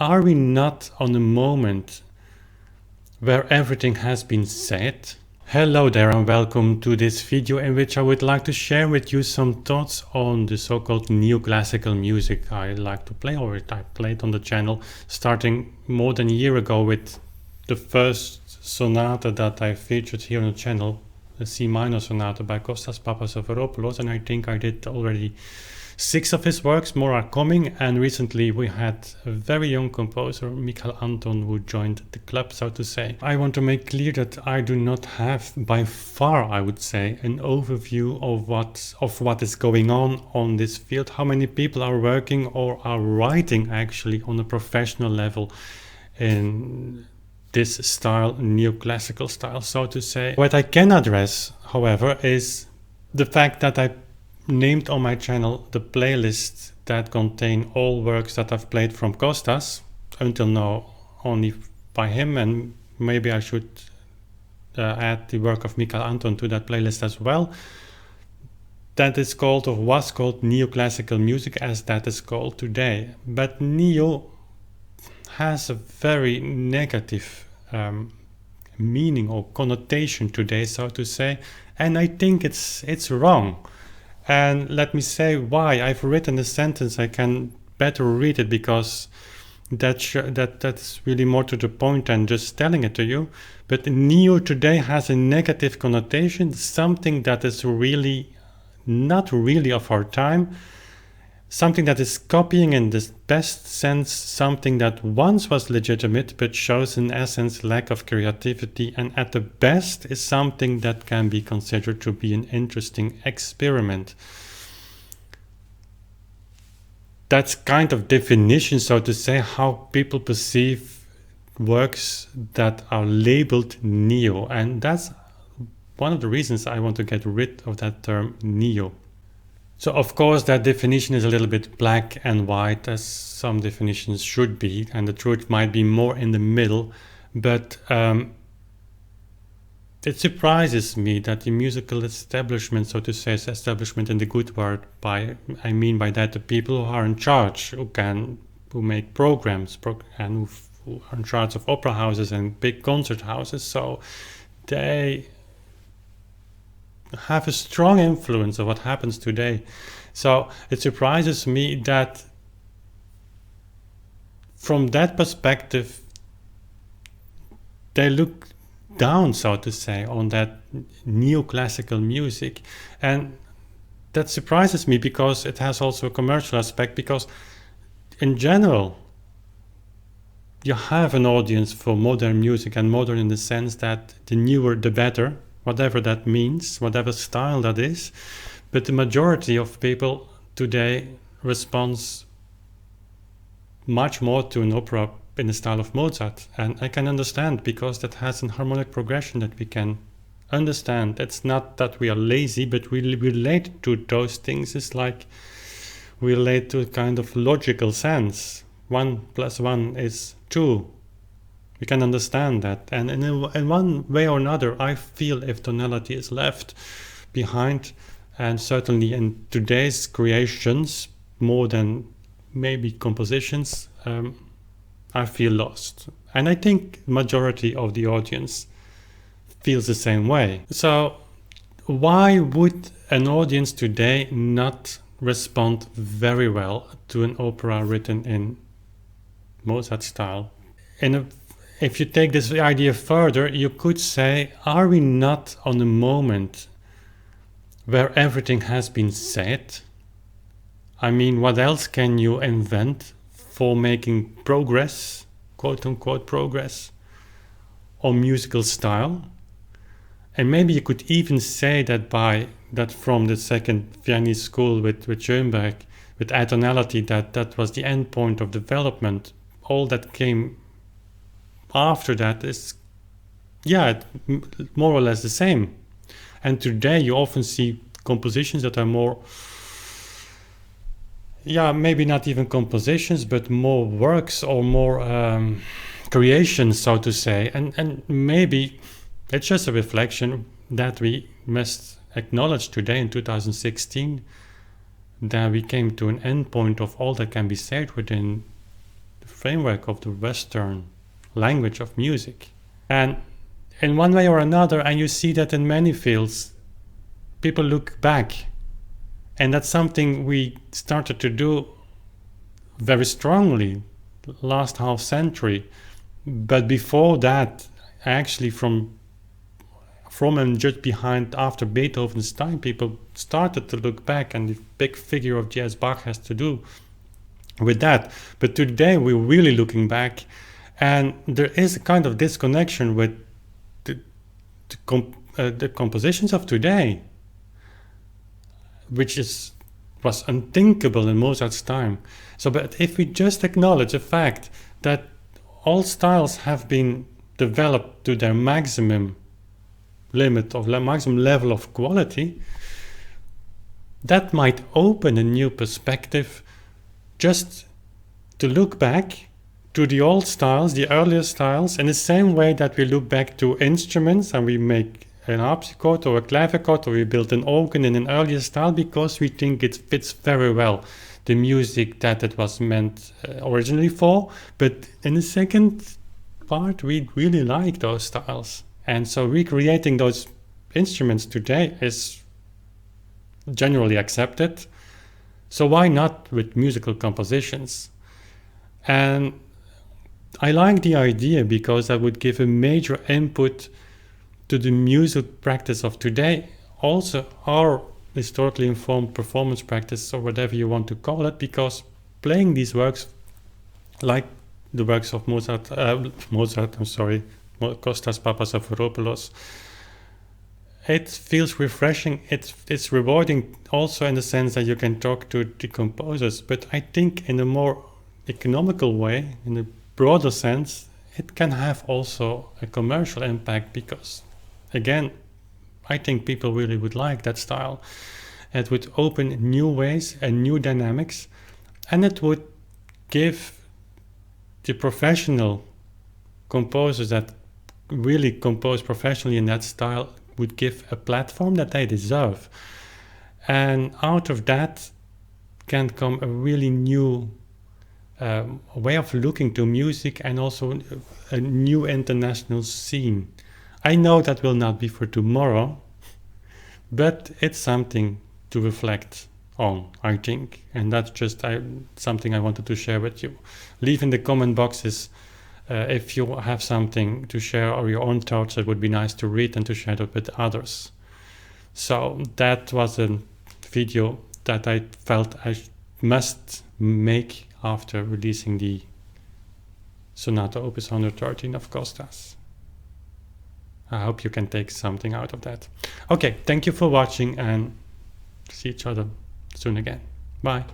are we not on a moment where everything has been said? Hello there and welcome to this video in which I would like to share with you some thoughts on the so-called neoclassical music I like to play, or I played on the channel starting more than a year ago with the first sonata that I featured here on the channel, the C minor sonata by Kostas Papasoveropoulos, and I think I did already 6 of his works, more are coming, and recently we had a very young composer, Michael Anton, who joined the club, so to say. I want to make clear that I do not have, by far I would say, an overview of what is going on this field, how many people are working or are writing actually on a professional level in this style, neoclassical style, so to say. What I can address, however, is the fact that I named on my channel the playlist that contain all works that I've played from Kostas, until now only by him, and maybe I should add the work of Michael Anton to that playlist as well. That is called, or was called, neoclassical music, as that is called today. But neo has a very negative meaning or connotation today, so to say, and I think it's wrong. And let me say why. I've written a sentence, I can better read it because that's really more to the point than just telling it to you. But neo today has a negative connotation, something that is really not really of our time, something that is copying in the best sense something that once was legitimate but shows in essence lack of creativity, and at the best is something that can be considered to be an interesting experiment. That's kind of definition, so to say, how people perceive works that are labeled neo, and that's one of the reasons I want to get rid of that term neo. So of course that definition is a little bit black and white, as some definitions should be, and the truth might be more in the middle, but it surprises me that the musical establishment, so to say, establishment in the good word, I mean by that the people who are in charge, who make programs, and who are in charge of opera houses and big concert houses, so they have a strong influence of what happens today. So it surprises me that from that perspective they look down, so to say, on that neoclassical music. And that surprises me because it has also a commercial aspect, because in general you have an audience for modern music, and modern in the sense that the newer the better, whatever that means, whatever style that is. But the majority of people today responds much more to an opera in the style of Mozart. And I can understand, because that has a harmonic progression that we can understand. It's not that we are lazy, but we relate to those things. It's like we relate to a kind of logical sense. 1 + 1 is 2. We can understand that, and in one way or another, I feel if tonality is left behind, and certainly in today's creations, more than maybe compositions, I feel lost. And I think majority of the audience feels the same way. So why would an audience today not respond very well to an opera written in Mozart style? If you take this idea further, you could say, are we not on a moment where everything has been said? I mean, what else can you invent for making progress, quote unquote progress, on musical style? And maybe you could even say that from the second Viennese school with J.S.Bach, with atonality, that was the end point of development. All that came after that is, more or less the same. And today you often see compositions that are more, maybe not even compositions, but more works or more creations, so to say. And maybe it's just a reflection that we must acknowledge today in 2016, that we came to an end point of all that can be said within the framework of the Western language of music. And in one way or another, and you see that in many fields, people look back. And that's something we started to do very strongly last half century. But before that, actually from and just behind, after Beethoven's time, people started to look back, and the big figure of J.S.Bach has to do with that. But today we're really looking back, and there is a kind of disconnection with the compositions of today, which was unthinkable in Mozart's time. So, but if we just acknowledge the fact that all styles have been developed to their maximum limit of maximum level of quality, that might open a new perspective just to look back to the old styles, the earlier styles, in the same way that we look back to instruments and we make an harpsichord or a clavichord, or we build an organ in an earlier style because we think it fits very well the music that it was meant originally for. But in the second part, we really like those styles. And so recreating those instruments today is generally accepted. So why not with musical compositions? And I like the idea because that would give a major input to the music practice of today, also our historically informed performance practice, or whatever you want to call it, because playing these works, like the works of Kostas Papazafiropoulos, it feels refreshing. It's rewarding also in the sense that you can talk to the composers, but I think in a more economical way, in a broader sense, it can have also a commercial impact because, again, I think people really would like that style. It would open new ways and new dynamics, and it would give the professional composers that really compose professionally in that style, would give a platform that they deserve. And out of that can come a really new way of looking to music, and also a new international scene. I know that will not be for tomorrow, but it's something to reflect on, I think. And that's just something I wanted to share with you. Leave in the comment boxes if you have something to share or your own thoughts. It would be nice to read and to share it with others. So that was a video that I felt I must make after releasing the Sonata Opus 113 of Kostas. I hope you can take something out of that. Okay, thank you for watching, and see each other soon again. Bye.